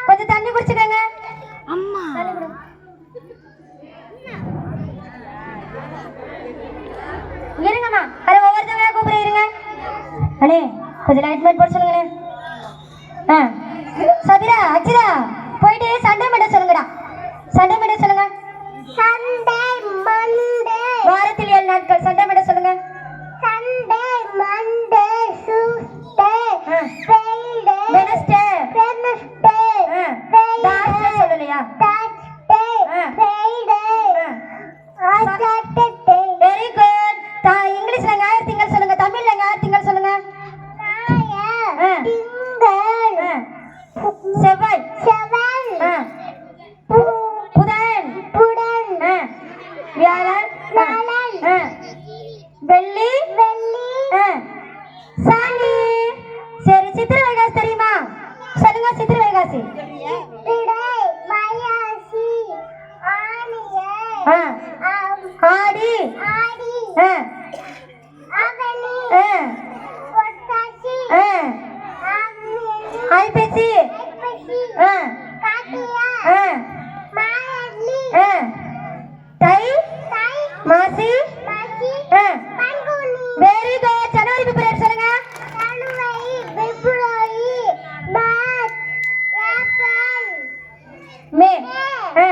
கொஞ்சம் தண்ணி குடிச்சுக்கங்க. அம்மா இருங்கம்மா, அதை ஒவ்வொருத்தவங்க கூப்பிட இருங்க. அண்ணே கொஞ்சம் லைட் மேட் போட சொல்லுங்களேன். சபிரா அச்சிதா போயிட்டு சண்டை மட்டும் சொல்லுங்கடா. சண்டை மட்டும் சொல்லுங்க. சண்டே மண்டே வாரத்தில் 7 நாட்கள் சண்டை மட்டும் சொல்லுங்க. Sunday Monday Tuesday Friday Wednesday Wednesday Thursday சொல்லலையா? Thursday Friday Saturday. Very good. இங்கிலீஷ்ல ஞாயிறு திங்கள் சொல்லுங்க. தமிழ்ல ஞாயிறு திங்கள் சொல்லுங்க. ஞாயிறு திங்கள் செவ்வாய் செவ்வாய் புதன் புதன் வியாழன் வியாழன் வெள்ளி வெள்ளி சனி. சரி, சித்திரை வைகாசி தெரியுமா? சொல்லுங்க. சித்திரை வைகாசி திடை வைகாசி ஆனியே ஆடி ஆடி ஆவணி புரட்டாசி ஐப்பசி ஐப்பசி கார்த்திகை மார்கழி தை தை மாசி மாசி பங்குனி. Very good. ஜனவரி பிப்ரவரி சொல்லுங்க. ஜனவரி பிப்ரவரி மார்ச் ஏப்ரல் மே மே